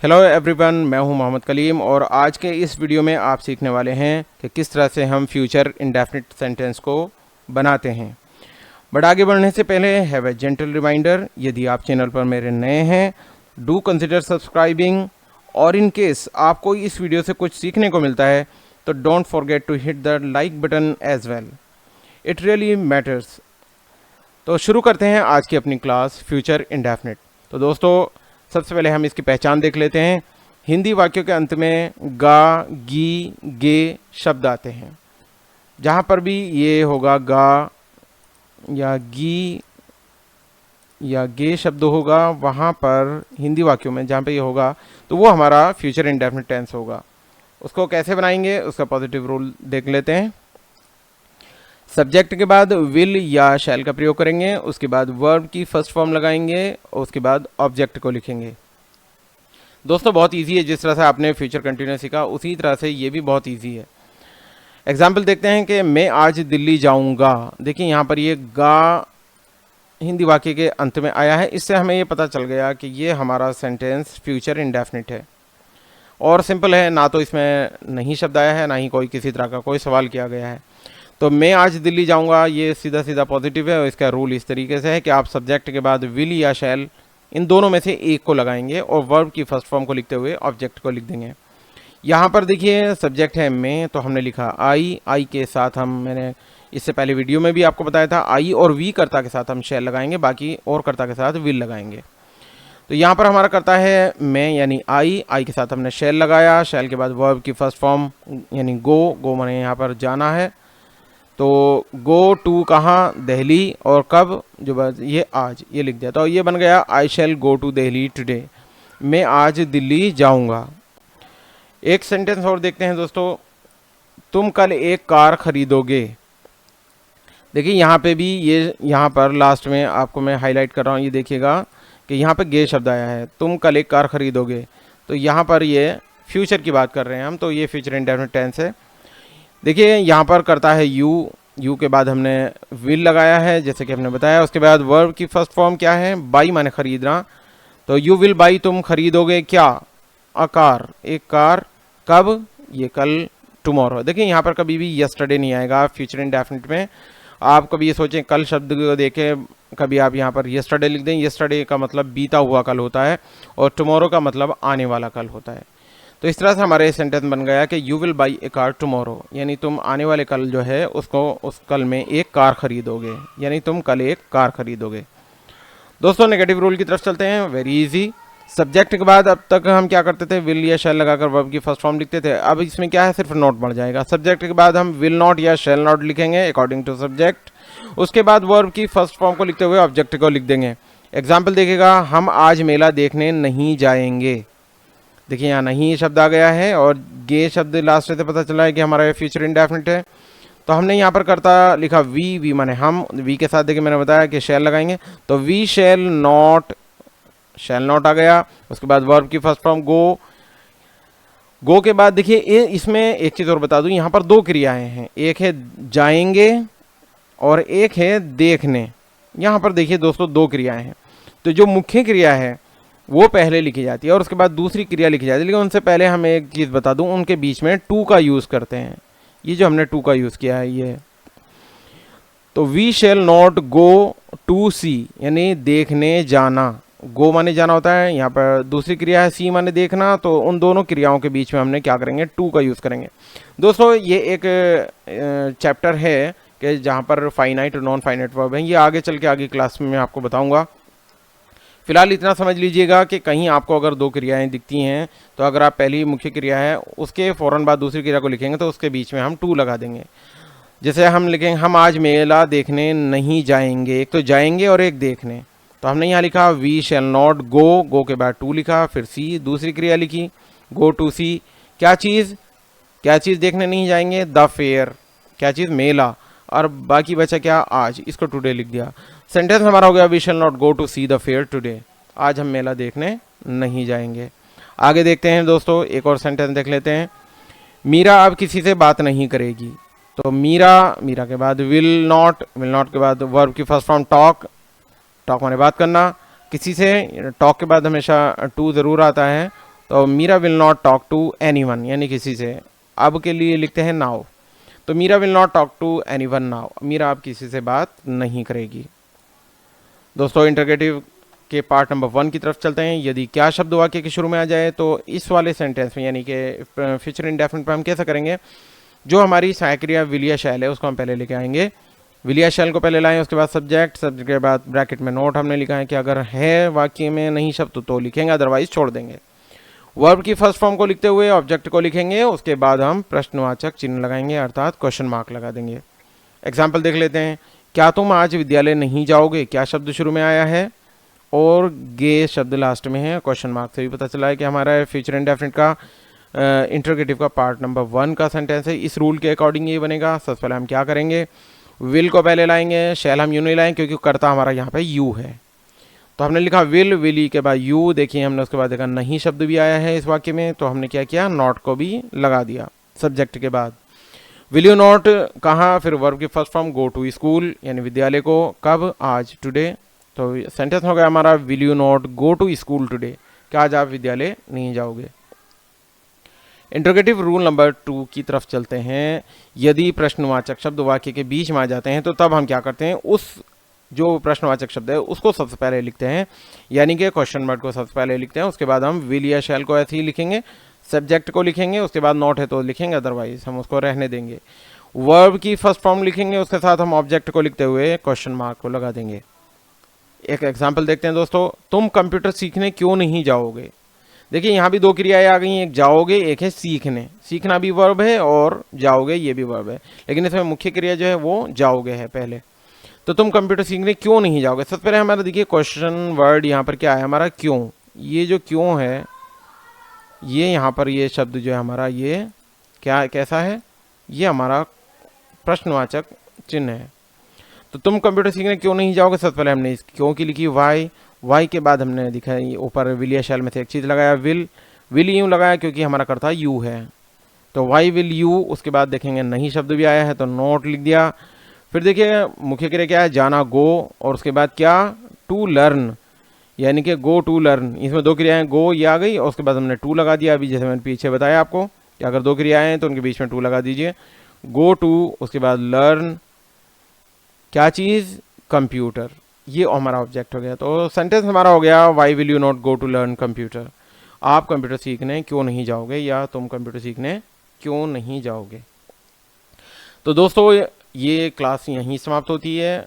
Hello everyone, मैं हूं मोहम्मद कलीम और आज के इस वीडियो में आप सीखने वाले हैं कि किस तरह से हम फ्यूचर इंडेफिनिट सेंटेंस को बनाते हैं। बट आगे बढ़ने से पहले हैव ए जेंटल रिमाइंडर, यदि आप चैनल पर मेरे नए हैं डू कंसिडर सब्सक्राइबिंग, और इन केस आपको इस वीडियो से कुछ सीखने को मिलता है तो don't forget to hit the like button as well, it really matters. तो शुरू करते हैं आज की अपनी क्लास फ्यूचर इंडेफिनिट। तो दोस्तों, सबसे पहले हम इसकी पहचान देख लेते हैं। हिंदी वाक्यों के अंत में गा, गी, गे शब्द आते हैं। जहाँ पर भी ये होगा गा या गी या गे शब्द होगा, वहाँ पर हिंदी वाक्यों में जहाँ पे ये होगा तो वो हमारा फ्यूचर इंडेफिनिट टेंस होगा। उसको कैसे बनाएंगे, उसका पॉजिटिव रूल देख लेते हैं। सब्जेक्ट के बाद विल या शैल का प्रयोग करेंगे, उसके बाद वर्ब की फर्स्ट फॉर्म लगाएंगे और उसके बाद ऑब्जेक्ट को लिखेंगे। दोस्तों, बहुत इजी है। जिस तरह से आपने फ्यूचर कंटिन्यूस सीखा उसी तरह से ये भी बहुत इजी है। एग्जाम्पल देखते हैं कि मैं आज दिल्ली जाऊंगा। देखिए यहाँ पर ये गा हिंदी वाक्य के अंत में आया है। इससे हमें ये पता चल गया कि ये हमारा सेंटेंस फ्यूचर इंडेफिनिट है और सिंपल है। ना तो इसमें नहीं शब्द आया है, ना ही कोई किसी तरह का कोई सवाल किया गया है। तो मैं आज दिल्ली जाऊंगा, ये सीधा सीधा पॉजिटिव है और इसका रूल इस तरीके से है कि आप सब्जेक्ट के बाद विल या शैल इन दोनों में से एक को लगाएंगे और वर्ब की फर्स्ट फॉर्म को लिखते हुए ऑब्जेक्ट को लिख देंगे। यहाँ पर देखिए सब्जेक्ट है मैं, तो हमने लिखा आई के साथ मैंने इससे पहले वीडियो में भी आपको बताया था आई और वी कर्ता के साथ हम शैल लगाएंगे, बाकी और कर्ता के साथ विल लगाएंगे। तो यहाँ पर हमारा कर्ता है मैं यानी आई के साथ हमने शैल लगाया। शैल के बाद वर्ब की फर्स्ट फॉर्म यानी गो मैंने यहाँ पर जाना है, तो गो टू कहाँ, दिल्ली, और कब, जो बस ये आज, ये लिख दिया। तो ये बन गया आई शैल गो टू दिल्ली टुडे, मैं आज दिल्ली जाऊंगा। एक सेंटेंस और देखते हैं दोस्तों, तुम कल एक कार खरीदोगे। देखिए यहाँ पे भी ये, यहाँ पर लास्ट में आपको मैं हाईलाइट कर रहा हूँ, ये देखिएगा कि यहाँ पे गे शब्द आया है, तुम कल एक कार खरीदोगे। तो यहाँ पर ये फ्यूचर की बात कर रहे हैं हम, तो ये फ्यूचर इंडेफिनिट टेंस है। देखिए यहाँ पर करता है यू के बाद हमने विल लगाया है जैसे कि हमने बताया। उसके बाद वर्ब की फर्स्ट फॉर्म क्या है, बाई माने खरीदना, तो यू विल बाई, तुम खरीदोगे क्या, अ कार, एक कार, कब, ये कल, टुमारो। देखिए यहाँ पर कभी भी यस्टरडे नहीं आएगा फ्यूचर इंडेफिनिट में। आप कभी ये सोचें कल शब्द को देखें, कभी आप यहाँ पर यस्टरडे लिख दें। यस्टरडे का मतलब बीता हुआ कल होता है और टुमारो का मतलब आने वाला कल होता है। तो इस तरह से हमारे सेंटेंस बन गया कि you will by A car tomorrow, यानी तुम आने वाले कल जो है उसको, उस कल में एक कार खरीदोगे, यानी तुम कल एक कार खरीदोगे। दोस्तों, नेगेटिव रूल की तरफ चलते हैं। Very easy. सब्जेक्ट के बाद अब तक हम क्या करते थे, विल या शैल लगाकर वर्ब की फर्स्ट फॉर्म लिखते थे। अब इसमें क्या है, सिर्फ नॉट बढ़ जाएगा। सब्जेक्ट के बाद हम विल नॉट या शैल नॉट लिखेंगे अकॉर्डिंग टू सब्जेक्ट। उसके बाद वर्ब की फर्स्ट फॉर्म को लिखते हुए ऑब्जेक्ट को लिख देंगे। एग्जाम्पल देखिएगा, हम आज मेला देखने नहीं जाएंगे। देखिए यहाँ नहीं शब्द आ गया है और गे शब्द लास्ट से पता चला है कि हमारा फ्यूचर इंडेफिनिट है। तो हमने यहाँ पर करता लिखा वी माने हम, वी के साथ देखिए मैंने बताया कि शैल लगाएंगे, तो वी शैल नॉट आ गया। उसके बाद वर्ब की फर्स्ट फॉर्म गो के बाद देखिए इसमें एक चीज़ और बता दूं, यहाँ पर दो क्रियाएं हैं, एक है जाएंगे और एक है देखने। यहाँ पर देखिए दोस्तों दो क्रियाएं हैं। तो जो मुख्य क्रिया है वो पहले लिखी जाती है और उसके बाद दूसरी क्रिया लिखी जाती है। लेकिन उनसे पहले हम एक चीज़ बता दूं, उनके बीच में टू का यूज़ करते हैं। ये जो हमने टू का यूज़ किया है ये, तो we shall not go to see, यानी देखने जाना। गो माने जाना होता है, यहाँ पर दूसरी क्रिया है सी माने देखना। तो उन दोनों क्रियाओं के बीच में हमने क्या करेंगे, टू का यूज़ करेंगे। दोस्तों, ये एक चैप्टर है कि जहाँ पर फाइनाइट और नॉन फाइनाइट वर्ब हैं। ये आगे चल के आगे क्लास में मैं आपको बताऊँगा। फिलहाल इतना समझ लीजिएगा कि कहीं आपको अगर दो क्रियाएं दिखती हैं तो अगर आप पहली मुख्य क्रिया है उसके फ़ौरन बाद दूसरी क्रिया को लिखेंगे तो उसके बीच में हम टू लगा देंगे। जैसे हम लिखेंगे हम आज मेला देखने नहीं जाएंगे, एक तो जाएंगे और एक देखने। तो हमने यहाँ लिखा वी शैल नॉट गो के बाद टू लिखा, फिर सी दूसरी क्रिया लिखी, गो टू सी। क्या चीज़ देखने नहीं जाएंगे, द फेयर। क्या चीज़, मेला। और बाकी बचा क्या, आज, इसको टुडे लिख दिया। सेंटेंस हमारा हो गया we shall not go to see the fair today, आज हम मेला देखने नहीं जाएंगे। आगे देखते हैं दोस्तों, एक और सेंटेंस देख लेते हैं। मीरा अब किसी से बात नहीं करेगी। तो मीरा के बाद विल नॉट के बाद वर्ब की फर्स्ट फॉर्म टॉक माने बात करना। किसी से, टॉक के बाद हमेशा टू ज़रूर आता है तो Meera will not talk to anyone, यानी किसी से। अब के लिए लिखते हैं नाउ, तो Meera will not talk to anyone now, Meera अब किसी से बात नहीं करेगी। दोस्तों इंटरोगेटिव के पार्ट नंबर 1 की तरफ चलते हैं। यदि क्या शब्द वाक्य के शुरू में आ जाए तो इस वाले सेंटेंस में, यानी कि फ्यूचर इंडेफिनिट पर हम कैसा करेंगे, जो हमारी सहायक क्रिया विल या शैल है उसको हम पहले लेके आएंगे। विल या शैल को पहले लाएं, उसके बाद सब्जेक्ट, सब्जेक्ट के बाद ब्रैकेट में नोट हमने लिखा है कि अगर है वाक्य में नहीं शब्द तो लिखेंगे, अदरवाइज छोड़ देंगे। वर्ब की फर्स्ट फॉर्म को लिखते हुए ऑब्जेक्ट को लिखेंगे, उसके बाद हम प्रश्नवाचक चिन्ह लगाएंगे अर्थात क्वेश्चन मार्क लगा देंगे। एग्जाम्पल देख लेते हैं। क्या तुम आज विद्यालय नहीं जाओगे, क्या शब्द शुरू में आया है और गे शब्द लास्ट में है, क्वेश्चन मार्क से भी पता चला है कि हमारा फ्यूचर इंडेफिनिट का इंटरोगेटिव का पार्ट नंबर 1 का सेंटेंस है। इस रूल के अकॉर्डिंग ये बनेगा। सबसे पहले हम क्या करेंगे, विल को पहले लाएंगे, शैल हम यू नहीं लाएंगे क्योंकि कर्ता हमारा यहाँ पे यू है। तो हमने लिखा विल, विली के बाद यू, देखिए हमने उसके बाद देखा नहीं शब्द भी आया है इस वाक्य में, तो हमने क्या किया, नॉट को भी लगा दिया सब्जेक्ट के बाद। विल यू नॉट कहाँ, फिर वर्ब की first form go to school, यानी विद्यालय को कब, आज, टुडे। तो सेंटेंस हो गया हमारा will you not go to school today, क्या आज आप विद्यालय नहीं जाओगे। इंटरोगेटिव रूल नंबर 2 की तरफ चलते हैं। यदि प्रश्नवाचक शब्द वाक्य के बीच में आ जाते हैं तो तब हम क्या करते हैं, उस जो प्रश्नवाचक शब्द है उसको सबसे पहले लिखते हैं, यानी कि क्वेश्चन मार्क को सबसे पहले लिखते हैं। उसके बाद हम विल या शैल को ऐसे ही लिखेंगे, सब्जेक्ट को लिखेंगे, उसके बाद नॉट है तो लिखेंगे, अदरवाइज हम उसको रहने देंगे। वर्ब की फर्स्ट फॉर्म लिखेंगे, उसके साथ हम ऑब्जेक्ट को लिखते हुए क्वेश्चन मार्क को लगा देंगे। एक एग्जाम्पल देखते हैं दोस्तों। तुम कंप्यूटर सीखने क्यों नहीं जाओगे। देखिए यहाँ भी 2 क्रियाएं आ गई हैं, एक जाओगे, एक है सीखने। सीखना भी वर्ब है और जाओगे ये भी वर्ब है, लेकिन इसमें मुख्य क्रिया जो है वो जाओगे है पहले। तो तुम कंप्यूटर सीखने क्यों नहीं जाओगे, सबसे पहले हमारा देखिए क्वेश्चन वर्ड यहाँ पर क्या है हमारा, क्यों। ये जो क्यों है, ये यहाँ पर ये शब्द जो है हमारा ये क्या कैसा है, ये हमारा प्रश्नवाचक चिन्ह है। तो तुम कंप्यूटर सीखने क्यों नहीं जाओगे, सबसे पहले हमने इस क्यों की लिखी वाई, वाई के बाद हमने दिखा ऊपर विल या शैल में से एक चीज़ लगाया, विल, विल यूँ लगाया क्योंकि हमारा कर्ता यू है, तो वाई विल यू। उसके बाद देखेंगे नहीं शब्द भी आया है तो नोट लिख दिया। फिर देखिए मुख्य क्रिया क्या है, जाना गो, और उसके बाद क्या, टू लर्न, यानी कि गो टू लर्न। इसमें 2 क्रियाएं गो ये आ गई और उसके बाद हमने टू लगा दिया। अभी जैसे मैंने पीछे बताया आपको कि अगर 2 क्रियाएं हैं तो उनके बीच में टू लगा दीजिए, गो टू, उसके बाद लर्न, क्या चीज़, कंप्यूटर। ये हमारा ऑब्जेक्ट हो गया। तो सेंटेंस हमारा हो गया why will you not go to learn computer, आप कंप्यूटर सीखने क्यों नहीं जाओगे, या तुम कंप्यूटर सीखने क्यों नहीं जाओगे। तो दोस्तों ये क्लास यहीं समाप्त होती है।